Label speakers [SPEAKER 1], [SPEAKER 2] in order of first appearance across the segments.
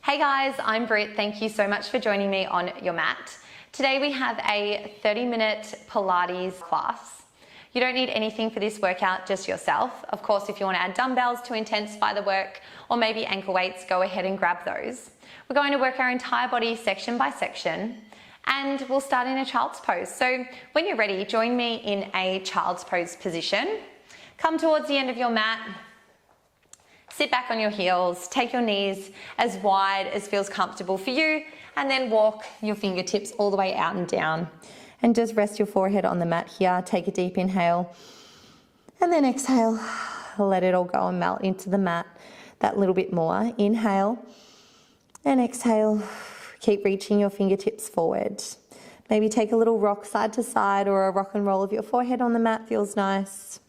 [SPEAKER 1] Hey guys, I'm Britt. Thank you so much for joining me on your mat. Today we have a 30-minute Pilates class. You don't need anything for this workout, just yourself. Of course, if you want to add dumbbells to intensify the work or maybe ankle weights, go ahead and grab those. We're going to work our entire body section by section and we'll start in a child's pose. So when you're ready, join me in a child's pose position. Come towards the end of your mat. Sit back on your heels, take your knees as wide as feels comfortable for you, and then walk your fingertips all the way out and down. And just rest your forehead on the mat here. Take a deep inhale, and then exhale. Let it all go and melt into the mat that little bit more. Inhale, and exhale. Keep reaching your fingertips forward. Maybe take a little rock side to side, or a rock and roll of your forehead on the mat feels nice.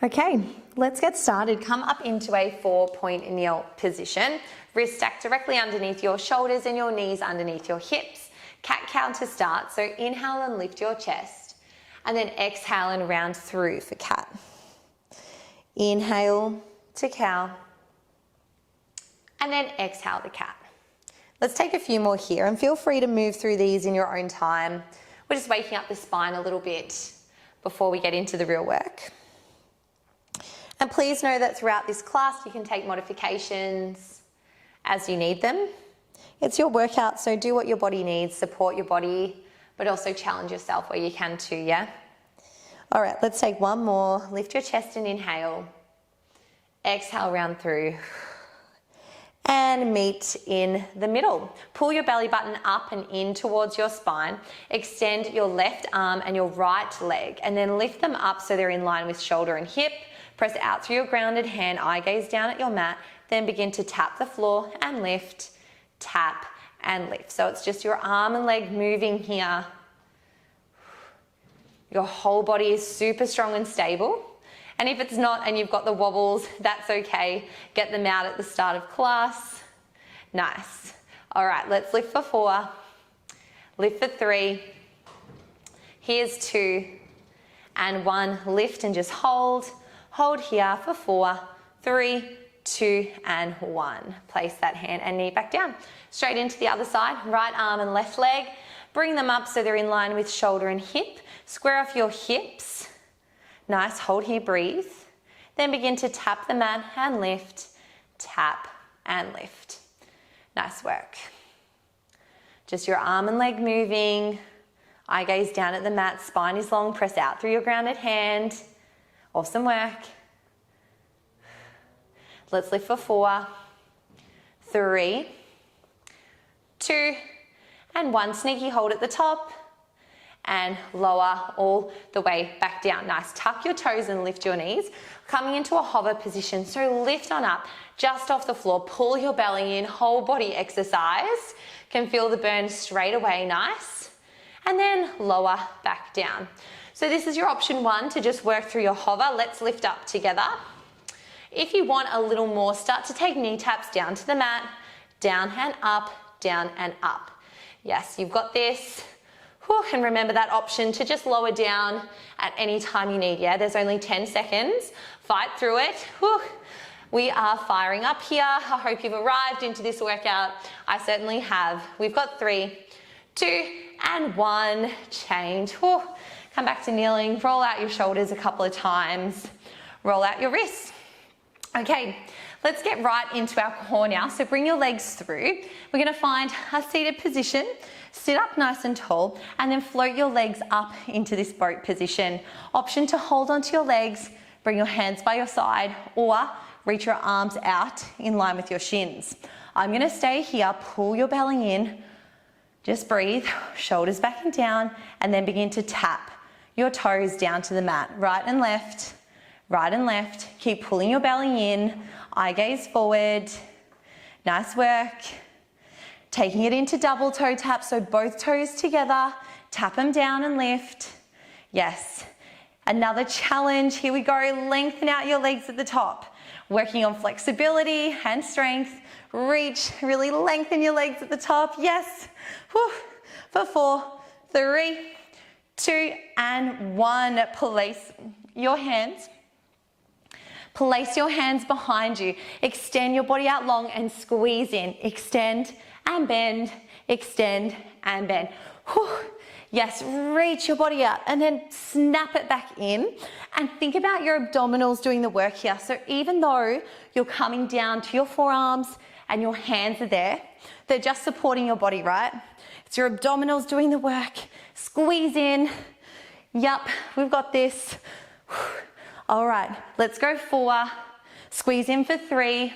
[SPEAKER 1] Okay, let's get started. Come up into a 4-point kneel position. Wrists stacked directly underneath your shoulders and your knees underneath your hips. Cat-cow to start. So inhale and lift your chest. And then exhale and round through for cat. Inhale to cow. And then exhale to cat. Let's take a few more here and feel free to move through these in your own time. We're just waking up the spine a little bit before we get into the real work. And please know that throughout this class you can take modifications as you need them. It's your workout, so do what your body needs, support your body, but also challenge yourself where you can too, yeah? All right, let's take one more. Lift your chest and inhale. Exhale, round through. And meet in the middle. Pull your belly button up and in towards your spine. Extend your left arm and your right leg, and then lift them up so they're in line with shoulder and hip. Press out through your grounded hand, eye gaze down at your mat, then begin to tap the floor and lift, tap and lift. So it's just your arm and leg moving here. Your whole body is super strong and stable. And if it's not and you've got the wobbles, that's okay. Get them out at the start of class. Nice. All right, let's lift for 4. Lift for 3. Here's 2 and 1. Lift and just hold. Hold here for 4, 3, 2, and 1. Place that hand and knee back down. Straight into the other side, right arm and left leg. Bring them up so they're in line with shoulder and hip. Square off your hips. Nice, hold here, breathe. Then begin to tap the mat and lift, tap and lift. Nice work. Just your arm and leg moving. Eye gaze down at the mat, spine is long, press out through your grounded hand. Awesome work. Let's lift for 4, 3, 2, and 1. Sneaky hold at the top and lower all the way back down. Nice. Tuck your toes and lift your knees. Coming into a hover position. So lift on up just off the floor. Pull your belly in. Whole body exercise. Can feel the burn straight away. Nice. And then lower back down. So this is your option 1 to just work through your hover. Let's lift up together. If you want a little more, start to take knee taps down to the mat, down and up, down and up. Yes, you've got this. Whew, and remember that option to just lower down at any time you need, yeah? There's only 10 seconds. Fight through it. Whew. We are firing up here. I hope you've arrived into this workout. I certainly have. We've got 3, 2, and 1. Change. Whew. Come back to kneeling, roll out your shoulders a couple of times, roll out your wrists. Okay, let's get right into our core now. So bring your legs through. We're gonna find a seated position, sit up nice and tall, and then float your legs up into this boat position. Option to hold onto your legs, bring your hands by your side, or reach your arms out in line with your shins. I'm gonna stay here, pull your belly in, just breathe, shoulders back and down, and then begin to tap your toes down to the mat. Right and left, right and left. Keep pulling your belly in, eye gaze forward. Nice work. Taking it into double toe tap, so both toes together. Tap them down and lift. Yes. Another challenge. Here we go. Lengthen out your legs at the top. Working on flexibility and strength. Reach, really lengthen your legs at the top. Yes. Whew. For 4, 3, 2, and 1. Place your hands Place your hands behind you. Extend your body out long and squeeze in. Extend and bend, extend and bend. Whew. Yes, reach your body out and then snap it back in, and think about your abdominals doing the work here. So even though you're coming down to your forearms and your hands are there, they're just supporting your body, right? It's your abdominals doing the work. Squeeze in. Yup, we've got this. All right, let's go 4. Squeeze in for 3.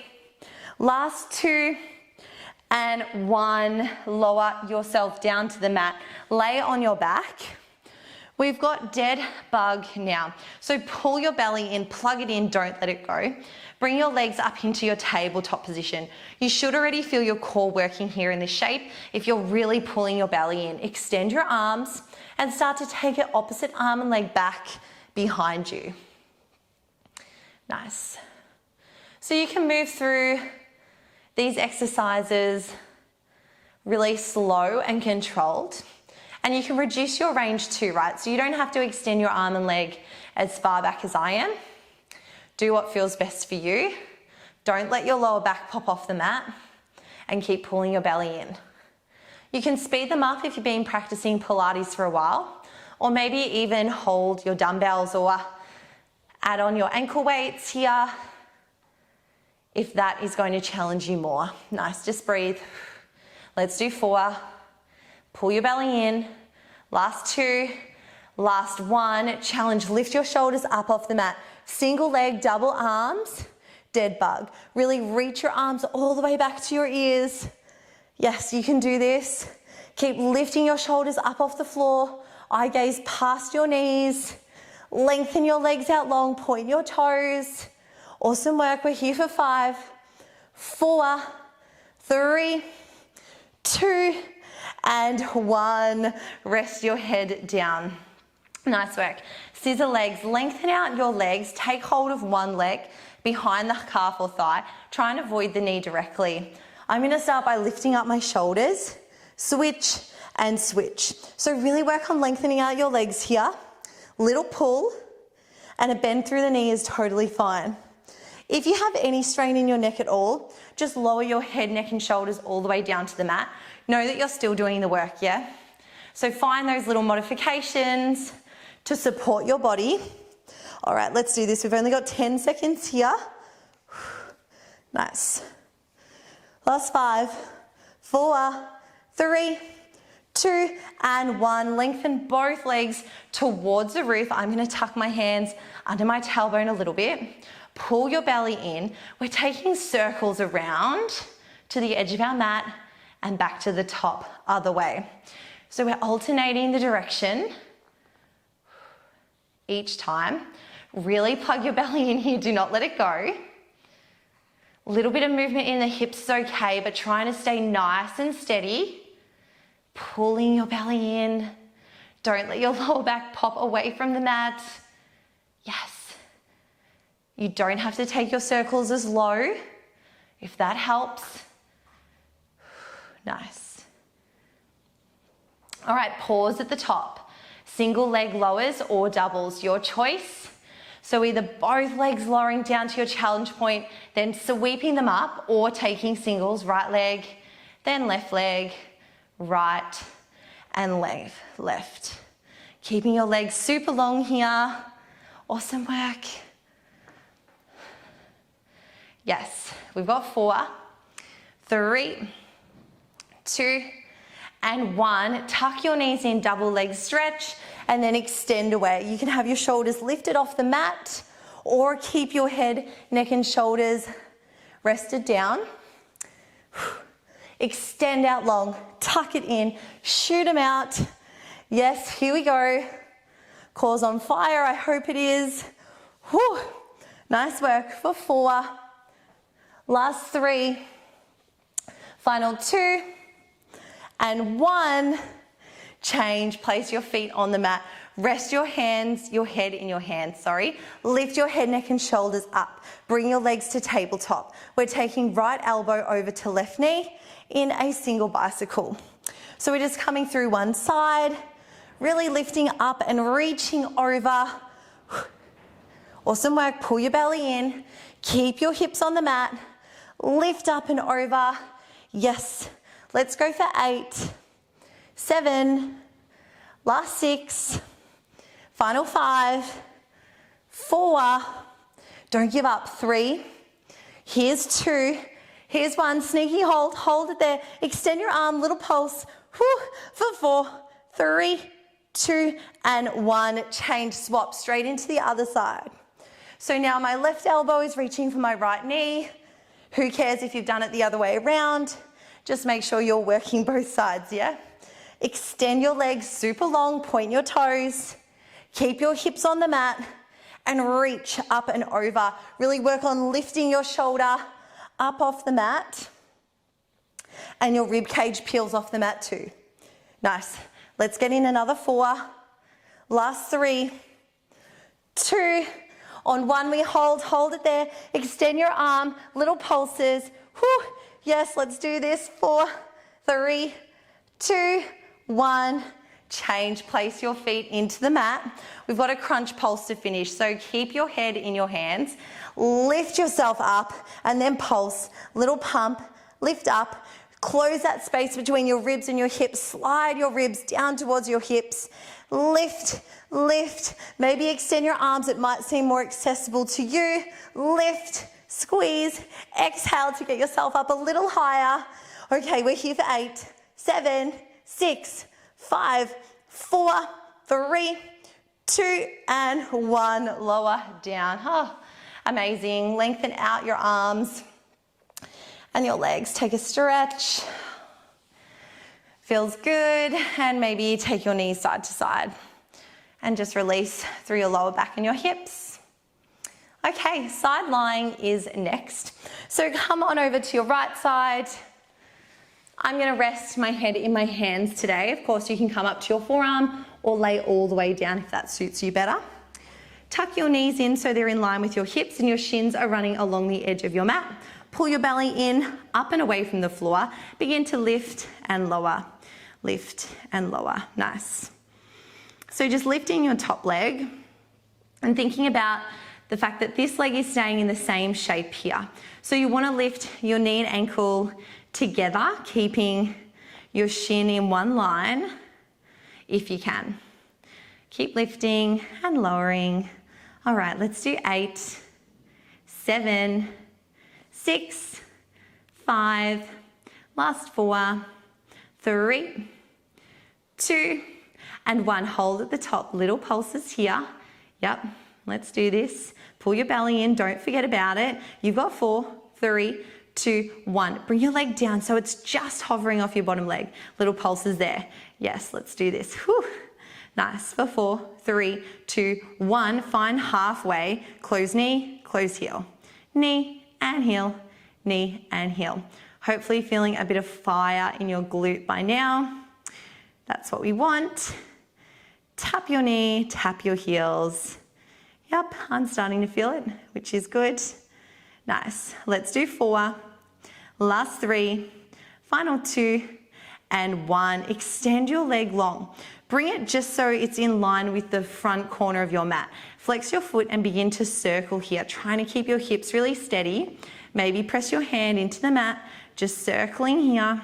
[SPEAKER 1] Last 2. And 1, lower yourself down to the mat. Lay on your back. We've got dead bug now. So pull your belly in, plug it in, don't let it go. Bring your legs up into your tabletop position. You should already feel your core working here in this shape if you're really pulling your belly in. Extend your arms and start to take your opposite arm and leg back behind you. Nice. So you can move through these exercises really slow and controlled, and you can reduce your range too, right? So you don't have to extend your arm and leg as far back as I am. Do what feels best for you. Don't let your lower back pop off the mat, and keep pulling your belly in. You can speed them up if you've been practicing Pilates for a while, or maybe even hold your dumbbells or add on your ankle weights here if that is going to challenge you more. Nice, just breathe. Let's do 4. Pull your belly in. Last 2. Last 1. Challenge, lift your shoulders up off the mat. Single leg, double arms, dead bug. Really reach your arms all the way back to your ears. Yes, you can do this. Keep lifting your shoulders up off the floor. Eye gaze past your knees. Lengthen your legs out long, point your toes. Awesome work. We're here for 5, 4, 3, 2, and 1. Rest your head down. Nice work. Scissor legs. Lengthen out your legs. Take hold of one leg behind the calf or thigh. Try and avoid the knee directly. I'm going to start by lifting up my shoulders. Switch and switch. So really work on lengthening out your legs here. Little pull, and a bend through the knee is totally fine. If you have any strain in your neck at all, just lower your head, neck and shoulders all the way down to the mat. Know that you're still doing the work, yeah? So find those little modifications to support your body. All right, let's do this. We've only got 10 seconds here. Nice. Last 5, 4, 3, 2, and 1. Lengthen both legs towards the roof. I'm going to tuck my hands under my tailbone a little bit. Pull your belly in. We're taking circles around to the edge of our mat and back to the top, other way. So we're alternating the direction each time. Really plug your belly in here. Do not let it go. A little bit of movement in the hips is okay, but trying to stay nice and steady. Pulling your belly in. Don't let your lower back pop away from the mat. Yes. You don't have to take your circles as low, if that helps. Nice. All right, pause at the top. Single leg lowers or doubles, your choice. So either both legs lowering down to your challenge point, then sweeping them up, or taking singles, right leg, then left leg, right, and left. Keeping your legs super long here. Awesome work. Yes, we've got 4, 3, 2, and 1. Tuck your knees in, double leg stretch, and then extend away. You can have your shoulders lifted off the mat, or keep your head, neck, and shoulders rested down. Extend out long, tuck it in, shoot them out. Yes, here we go. Core's on fire, I hope it is. Whew. Nice work for 4. Last 3. Final 2. And 1. Change, place your feet on the mat. Rest your hands, your head in your hands, sorry. Lift your head, neck and shoulders up. Bring your legs to tabletop. We're taking right elbow over to left knee in a single bicycle. So we're just coming through one side, really lifting up and reaching over.
[SPEAKER 2] Awesome work. Pull your belly in. Keep your hips on the mat. Lift up and over. Yes. Let's go for 8, 7, last 6, final 5, 4, don't give up, 3, here's 2, here's 1, sneaky hold it there, extend your arm, little pulse, for 4, 3, 2, and 1, change, swap straight into the other side. So now my left elbow is reaching for my right knee. Who cares if you've done it the other way around? Just make sure you're working both sides, yeah? Extend your legs super long, point your toes, keep your hips on the mat, and reach up and over. Really work on lifting your shoulder up off the mat, and your rib cage peels off the mat too. Nice. Let's get in another 4. Last 3, 2, on 1 we hold it there. Extend your arm, little pulses. Whew. Yes, let's do this. 4, 3, 2, 1. Change, place your feet into the mat. We've got a crunch pulse to finish, so keep your head in your hands. Lift yourself up and then pulse. Little pump, lift up. Close that space between your ribs and your hips. Slide your ribs down towards your hips. Lift, lift. Maybe extend your arms. It might seem more accessible to you. Lift, squeeze. Exhale to get yourself up a little higher. Okay, we're here for 8, 7, 6, 5, 4, 3, 2, and 1. Lower down. Oh, amazing. Lengthen out your arms and your legs. Take a stretch. Feels good. And maybe take your knees side to side and just release through your lower back and your hips. Okay, side lying is next. So come on over to your right side. I'm going to rest my head in my hands today. Of course, you can come up to your forearm or lay all the way down if that suits you better. Tuck your knees in so they're in line with your hips and your shins are running along the edge of your mat. Pull your belly in, up and away from the floor. Begin to lift and lower. Lift and lower. Nice. So just lifting your top leg and thinking about the fact that this leg is staying in the same shape here. So you want to lift your knee and ankle together, keeping your shin in one line if you can. Keep lifting and lowering. All right, let's do 8, 7, 6, 5, last 4, 3, 2, and 1. Hold at the top, little pulses here. Yep, let's do this. Pull your belly in, don't forget about it. You've got 4, 3, 2, 1. Bring your leg down so it's just hovering off your bottom leg. Little pulses there. Yes, let's do this. Whew. Nice. For 4, 3, 2, 1. Find halfway. Close knee, close heel. Knee and heel, knee and heel. Hopefully feeling a bit of fire in your glute by now. That's what we want. Tap your knee, tap your heels. Yep, I'm starting to feel it, which is good. Nice. Let's do 4, last 3, final 2, and 1. Extend your leg long. Bring it just so it's in line with the front corner of your mat. Flex your foot and begin to circle here, trying to keep your hips really steady. Maybe press your hand into the mat, just circling here.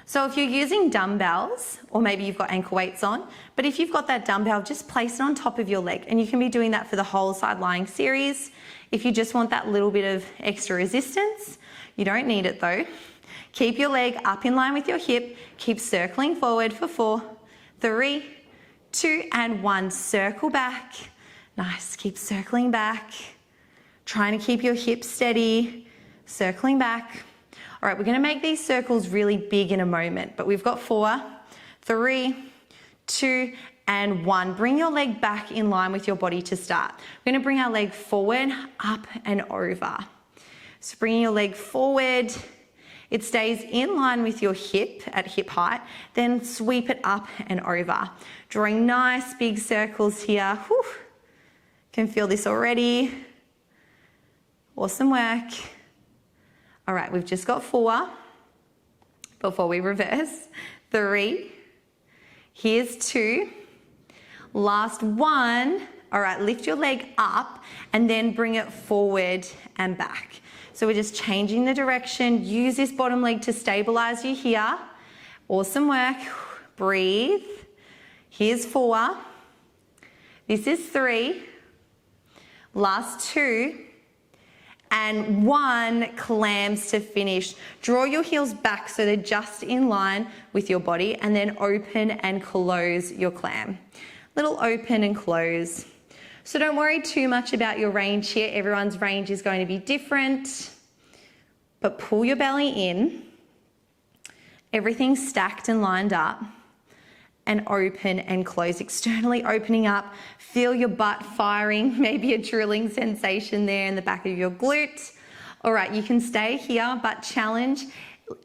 [SPEAKER 2] So if you're using dumbbells, or maybe you've got ankle weights on, but if you've got that dumbbell, just place it on top of your leg. And you can be doing that for the whole side lying series. If you just want that little bit of extra resistance, you don't need it though. Keep your leg up in line with your hip. Keep circling forward for 4, 3, 2, and 1. Circle back. Nice. Keep circling back. Trying to keep your hips steady. Circling back. All right, we're going to make these circles really big in a moment, but we've got 4, 3, 2, and 1. Bring your leg back in line with your body to start. We're going to bring our leg forward, up, and over. So bringing your leg forward. It stays in line with your hip at hip height, then sweep it up and over. Drawing nice big circles here. Whew. Can feel this already. Awesome work. All right, we've just got 4 before we reverse. 3, here's 2, last 1. All right, lift your leg up and then bring it forward and back. So we're just changing the direction. Use this bottom leg to stabilize you here. Awesome work. Breathe. Here's 4. This is 3. Last 2. And 1, clams to finish. Draw your heels back so they're just in line with your body, and then open and close your clam. Little open and close. So don't worry too much about your range here. Everyone's range is going to be different. But pull your belly in. Everything's stacked and lined up. And open and close, externally opening up. Feel your butt firing, maybe a drilling sensation there in the back of your glute. All right, you can stay here, but challenge,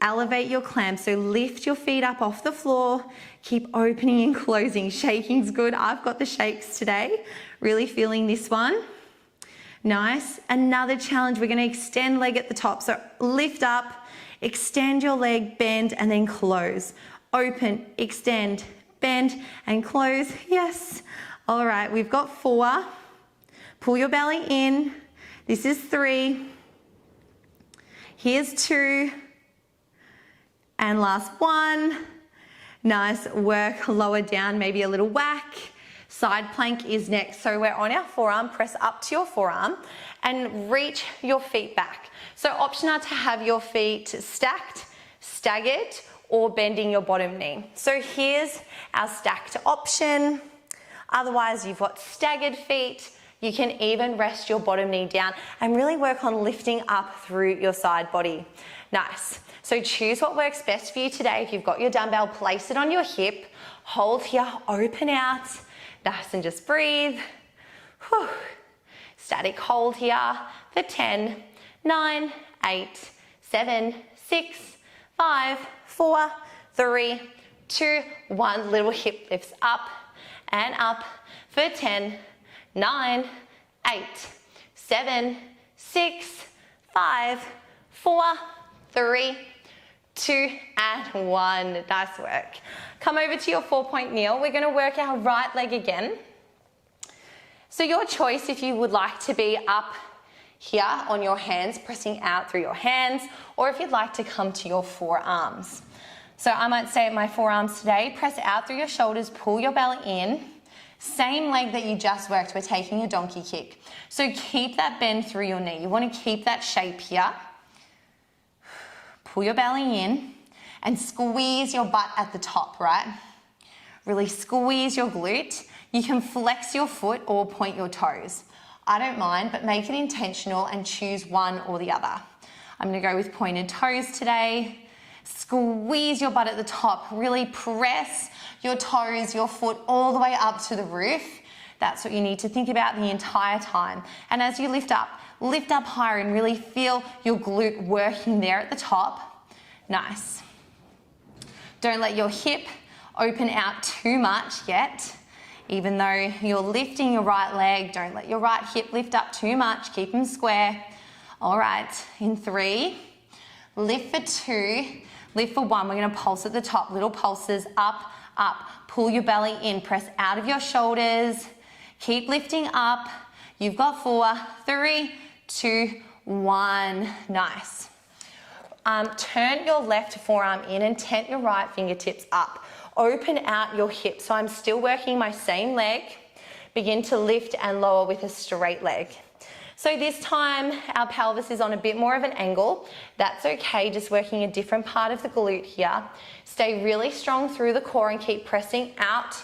[SPEAKER 2] elevate your clam. So lift your feet up off the floor, keep opening and closing. Shaking's good. I've got the shakes today. Really feeling this one. Nice. Another challenge, we're gonna extend leg at the top. So lift up, extend your leg, bend, and then close. Open, extend, bend, and close. Yes. All right, we've got 4. Pull your belly in. This is 3. Here's 2. And last 1. Nice work. Lower down, maybe a little whack. Side plank is next. So we're on our forearm. Press up to your forearm and reach your feet back. So option are to have your feet stacked, staggered, or bending your bottom knee. So here's our stacked option. Otherwise, you've got staggered feet. You can even rest your bottom knee down and really work on lifting up through your side body. Nice. So choose what works best for you today. If you've got your dumbbell, place it on your hip. Hold here, open out. Nice, and just breathe. Whew. Static hold here for 10, 9, 8, 7, 6, 5, 4, 3, 2, 1. Little hip lifts up and up for 10, 9, 8, 7, 6, 5, 4, 3, 2, and 1. Nice work. Come over to your 4-point kneel. We're going to work our right leg again. So your choice if you would like to be up here on your hands, pressing out through your hands, or if you'd like to come to your forearms. So I might say at my forearms today, press out through your shoulders, pull your belly in. Same leg that you just worked, we're taking a donkey kick. So keep that bend through your knee. You want to keep that shape here. Pull your belly in and squeeze your butt at the top, right? Really squeeze your glute. You can flex your foot or point your toes. I don't mind, but make it intentional and choose one or the other. I'm gonna go with pointed toes today. Squeeze your butt at the top. Really press your toes, your foot all the way up to the roof. That's what you need to think about the entire time. And as you lift up higher and really feel your glute working there at the top. Nice. Don't let your hip open out too much yet. Even though you're lifting your right leg, don't let your right hip lift up too much. Keep them square. All right, in 3, lift for 2, lift for 1. We're gonna pulse at the top, little pulses, up, up. Pull your belly in, press out of your shoulders. Keep lifting up. You've got 4, 3, 2, 1. Nice. Turn your left forearm in and tent your right fingertips up. Open out your hips. So I'm still working my same leg. Begin to lift and lower with a straight leg. So this time our pelvis is on a bit more of an angle. That's okay, just working a different part of the glute here. Stay really strong through the core and keep pressing out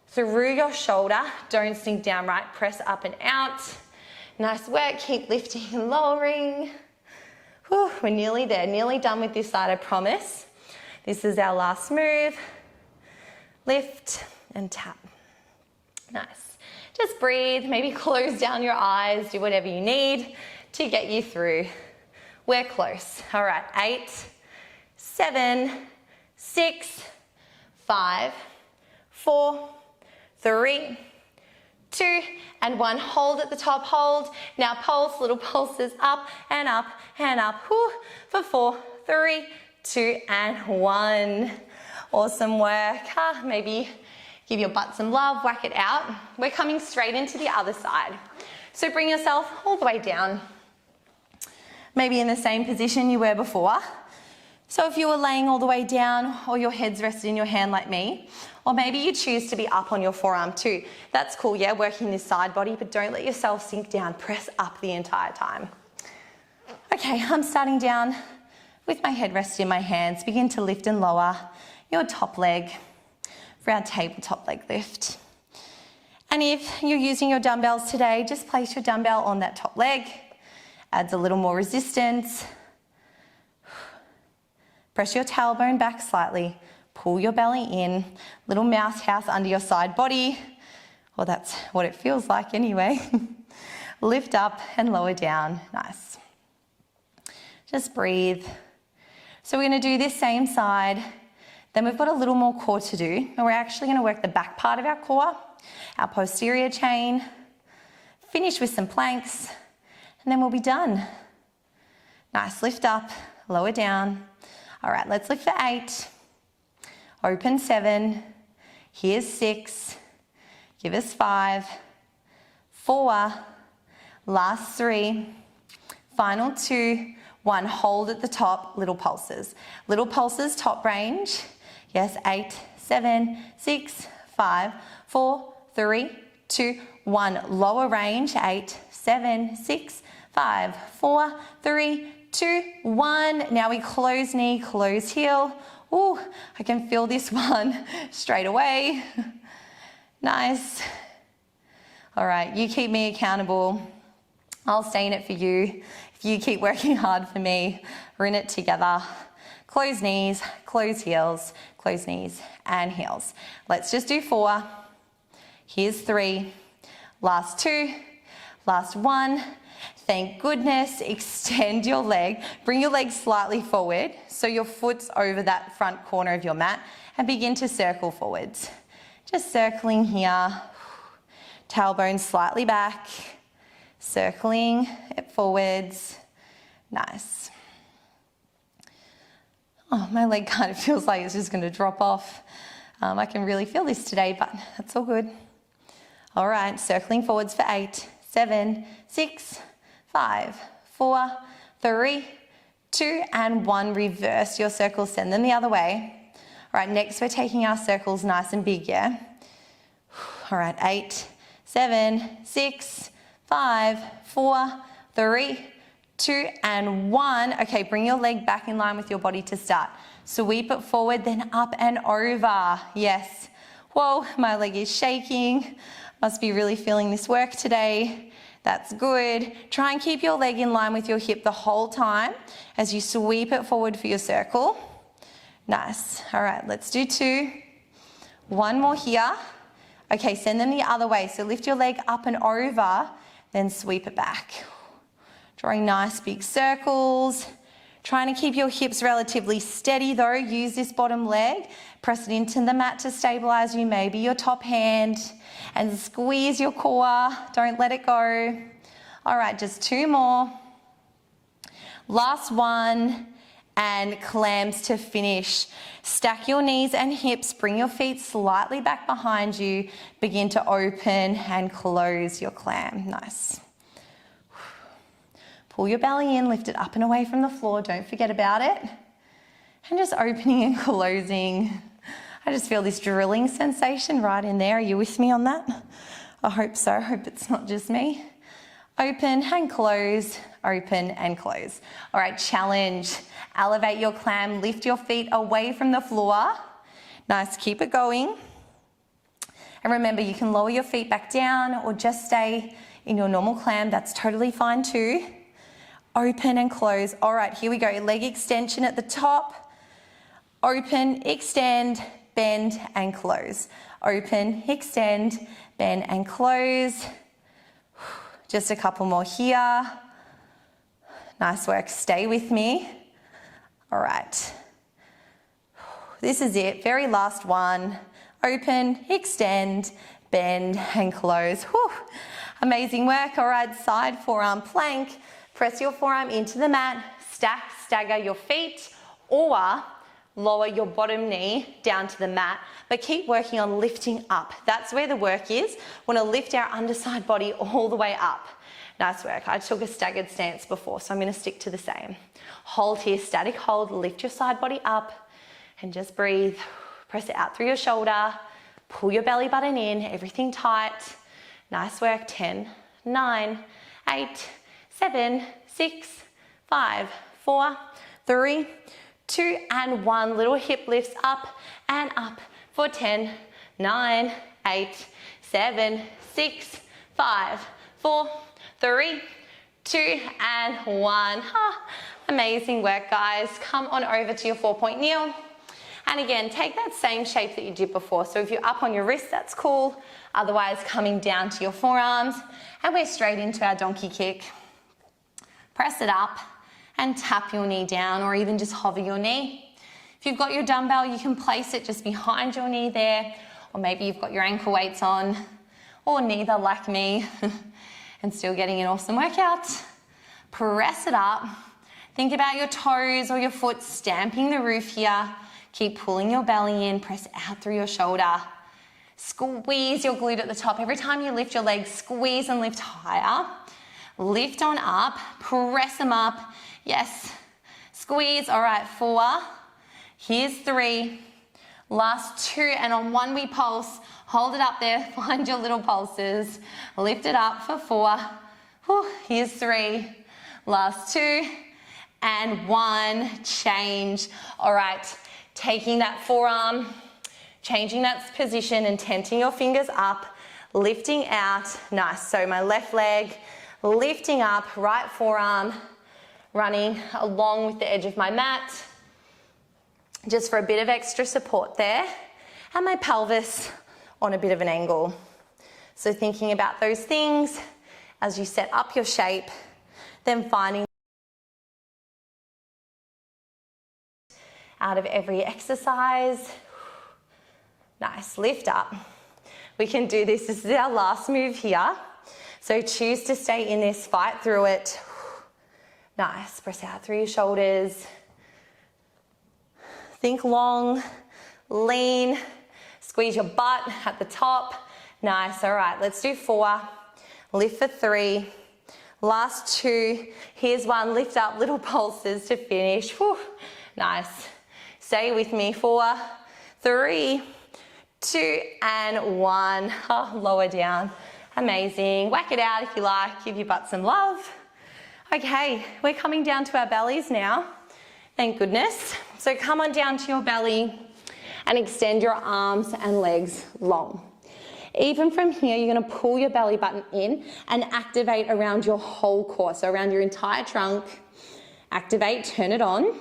[SPEAKER 2] through your shoulder. Don't sink down, right? Press up and out. Nice work, keep lifting and lowering. Whew, we're nearly there, nearly done with this side, I promise. This is our last move. Lift and tap. Nice. Just breathe, maybe close down your eyes, do whatever you need to get you through. We're close. All right, 8, 7, 6, 5, 4, 3, 2, and 1. Hold at the top, hold. Now pulse, little pulses up and up and up. Whew, for 4, 3, 2, and 1. Awesome work. Maybe Give your butt some love, whack it out. We're coming straight into the other side. So bring yourself all the way down. Maybe in the same position you were before. So if you were laying all the way down or your head's rested in your hand like me, or maybe you choose to be up on your forearm too. That's cool, yeah, working this side body, but don't let yourself sink down. Press up the entire time. Okay, I'm starting down with my head rested in my hands. Begin to lift and lower your top leg for our tabletop leg lift. And if you're using your dumbbells today, just place your dumbbell on that top leg. Adds a little more resistance. Press your tailbone back slightly. Pull your belly in. Little mouse house under your side body. Well, that's what it feels like anyway. Lift up and lower down. Nice. Just breathe. So we're going to do this same side. Then we've got a little more core to do. And we're actually going to work the back part of our core, our posterior chain. Finish with some planks. And then we'll be done. Nice. Lift up, lower down. All right, let's lift for 8. Open 7. Here's 6. Give us 5. 4. Last 3. Final 2. 1. Hold at the top. Little pulses. Little pulses, top range. Yes, 8, 7, 6, 5, 4, 3, 2, 1. Lower range. 8, 7, 6, 5, 4, 3, 2, 1. Now we close knee, close heel. Ooh, I can feel this one straight away. Nice. All right, you keep me accountable. I'll stay in it for you. If you keep working hard for me, we're in it together. Close knees, close heels, close knees and heels. Let's just do 4. Here's 3. Last 2. Last 1. Thank goodness. Extend your leg. Bring your leg slightly forward so your foot's over that front corner of your mat and begin to circle forwards. Just circling here. Tailbone slightly back. Circling it forwards. Nice. Oh, my leg kind of feels like it's just going to drop off. I can really feel this today, but that's all good. All right, circling forwards for 8, 7, 6, 5, 4, 3, 2, and 1. Reverse your circles, send them the other way. All right, next we're taking our circles nice and big, yeah? All right, 8, 7, 6, 5, 4, 3, 2, and 1. Okay, bring your leg back in line with your body to start. Sweep it forward, then up and over. Yes. Whoa, my leg is shaking. Must be really feeling this work today. That's good. Try and keep your leg in line with your hip the whole time as you sweep it forward for your circle. Nice. All right, let's do 2. 1 more here. Okay, send them the other way. So lift your leg up and over, then sweep it back. Drawing nice big circles. Trying to keep your hips relatively steady though. Use this bottom leg. Press it into the mat to stabilize you, maybe your top hand, and squeeze your core. Don't let it go. All right, just 2 more. Last 1, and clams to finish. Stack your knees and hips. Bring your feet slightly back behind you. Begin to open and close your clam. Nice. Pull your belly in, lift it up and away from the floor. Don't forget about it. And just opening and closing. I just feel this drilling sensation right in there. Are you with me on that? I hope so. I hope it's not just me. Open and close, open and close. All right, challenge. Elevate your clam, lift your feet away from the floor. Nice, keep it going. And remember, you can lower your feet back down or just stay in your normal clam. That's totally fine too. Open and close. All right, here we go. Leg extension at the top. Open, extend, bend and close. Open, extend, bend and close. Just a couple more here. Nice work. Stay with me. All right. This is it. Very last one. Open, extend, bend and close. Whew. Amazing work. All right, side forearm plank. Press your forearm into the mat. Stack, stagger your feet, or lower your bottom knee down to the mat, but keep working on lifting up. That's where the work is. We want to lift our underside body all the way up. Nice work. I took a staggered stance before, so I'm going to stick to the same. Hold here, static hold, lift your side body up and just breathe. Press it out through your shoulder. Pull your belly button in, everything tight. Nice work. 10, 9, 8, 7, 6, 5, 4, 3, 2, and 1. Little hip lifts up and up for 10, 9, 8, 7, 6, 5, 4, 3, 2, and 1. Amazing work, guys. Come on over to your 4-point kneel. And again, take that same shape that you did before. So if you're up on your wrist, that's cool. Otherwise, coming down to your forearms. And we're straight into our donkey kick. Press it up and tap your knee down, or even just hover your knee. If you've got your dumbbell, you can place it just behind your knee there. Or maybe you've got your ankle weights on, or neither like me, and still getting an awesome workout. Press it up. Think about your toes or your foot stamping the roof here. Keep pulling your belly in, press out through your shoulder. Squeeze your glute at the top. Every time you lift your legs, squeeze and lift higher. Lift on up, press them up. Yes, squeeze. All right, 4. Here's 3. Last 2, and on one we pulse. Hold it up there, find your little pulses. Lift it up for 4. Whew, here's 3. Last 2, and 1. Change. All right. Taking that forearm, changing that position and tenting your fingers up, lifting out. Nice. So my left leg lifting up, right forearm running along with the edge of my mat, just for a bit of extra support there, and my pelvis on a bit of an angle. So thinking about those things as you set up your shape, then finding out of every exercise. Nice, lift up. We can do this. This is our last move here. So choose to stay in this, fight through it. Nice, press out through your shoulders. Think long, lean, squeeze your butt at the top. Nice, all right, let's do 4. Lift for 3. Last 2. Here's 1, lift up, little pulses to finish. Whew. Nice. Stay with me. 4, 3, 2, and 1. Oh, lower down. Amazing. Whack it out if you like. Give your butt some love. Okay, we're coming down to our bellies now. Thank goodness. So come on down to your belly and extend your arms and legs long. Even from here, you're going to pull your belly button in and activate around your whole core. So around your entire trunk. Activate, turn it on.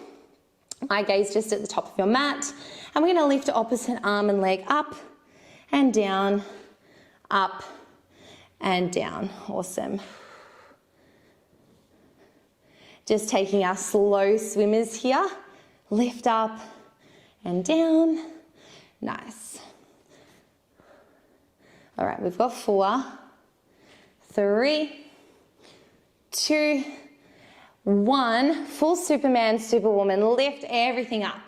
[SPEAKER 2] Eye gaze just at the top of your mat. And we're going to lift opposite arm and leg up and down, up and down. Awesome. Just taking our slow swimmers here. Lift up and down. Nice. All right, we've got 4, 3, 2, 1. Full Superman, Superwoman. Lift everything up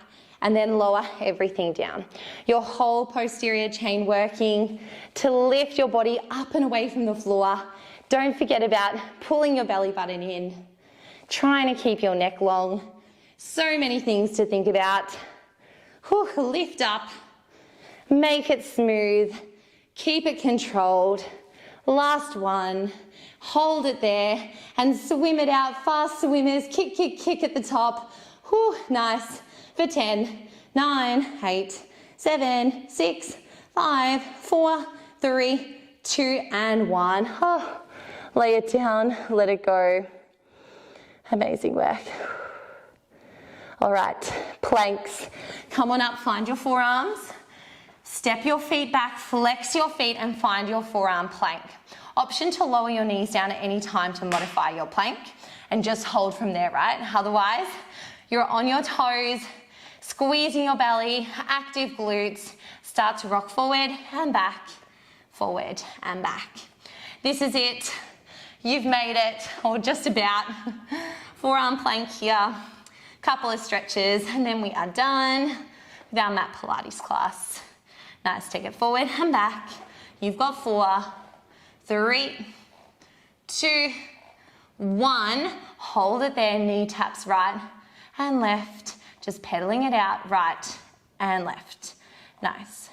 [SPEAKER 2] and then lower everything down. Your whole posterior chain working to lift your body up and away from the floor. Don't forget about pulling your belly button in, trying to keep your neck long. So many things to think about. Whew, lift up, make it smooth, keep it controlled. Last 1, hold it there and swim it out. Fast swimmers, kick, kick, kick at the top. Whew, nice. For 10, 9, 8, 7, 6, 5, 4, 3, 2, and 1. Oh, lay it down, let it go. Amazing work. All right, planks. Come on up, find your forearms. Step your feet back, flex your feet and find your forearm plank. Option to lower your knees down at any time to modify your plank and just hold from there, right? Otherwise, you're on your toes, squeezing your belly, active glutes. Start to rock forward and back, forward and back. This is it. You've made it, or just about. Forearm plank here.
[SPEAKER 1] Couple of stretches, and then we are done with our mat Pilates class. Nice, take it forward and back. You've got 4, 3, 2, 1. Hold it there, knee taps right and left. Just pedaling it out, right and left. Nice.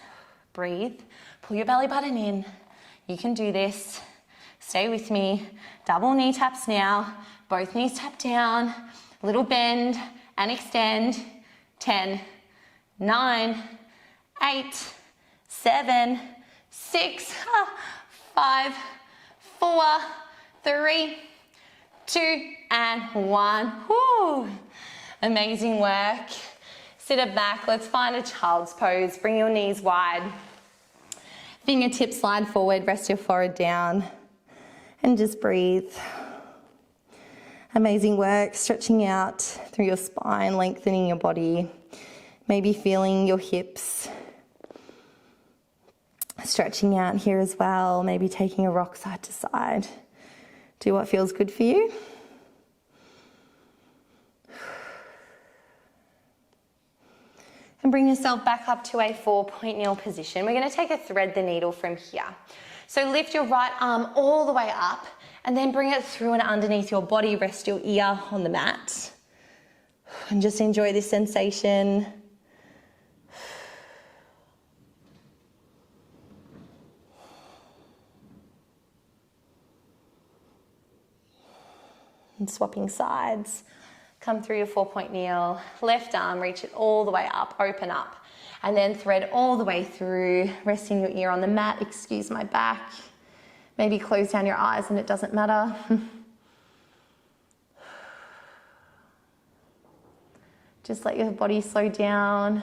[SPEAKER 1] Breathe. Pull your belly button in. You can do this. Stay with me. Double knee taps now. Both knees tap down. Little bend and extend. 10, 9, 8, 7, 6, 5, 4, 3, 2, and 1. Woo! Amazing work. Sit it back. Let's find a child's pose. Bring your knees wide. Fingertips slide forward. Rest your forehead down. And just breathe. Amazing work. Stretching out through your spine, lengthening your body. Maybe feeling your hips stretching out here as well. Maybe taking a rock side to side. Do what feels good for you. And bring yourself back up to a 4-point kneel position. We're going to take a thread the needle from here. So lift your right arm all the way up and then bring it through and underneath your body. Rest your ear on the mat. And just enjoy this sensation. And swapping sides. Come through your 4-point kneel. Left arm, reach it all the way up, open up. And then thread all the way through, resting your ear on the mat. Excuse my back. Maybe close down your eyes and it doesn't matter. Just let your body slow down.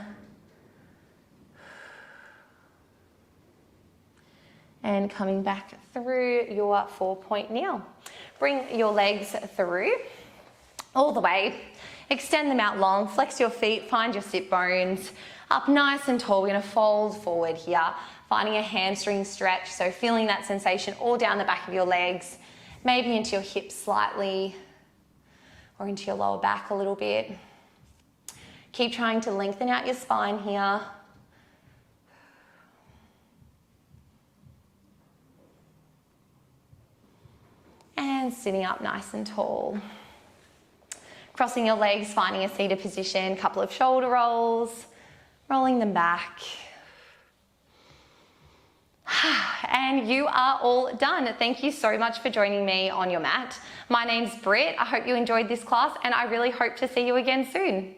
[SPEAKER 1] And coming back through your 4-point kneel. Bring your legs through all the way. Extend them out long. Flex your feet. Find your sit bones. Up nice and tall. We're going to fold forward here. Finding a hamstring stretch. So feeling that sensation all down the back of your legs. Maybe into your hips slightly. Or into your lower back a little bit. Keep trying to lengthen out your spine here. And sitting up nice and tall. Crossing your legs, finding a seated position, couple of shoulder rolls, rolling them back. And you are all done. Thank you so much for joining me on your mat. My name's Britt. I hope you enjoyed this class and I really hope to see you again soon.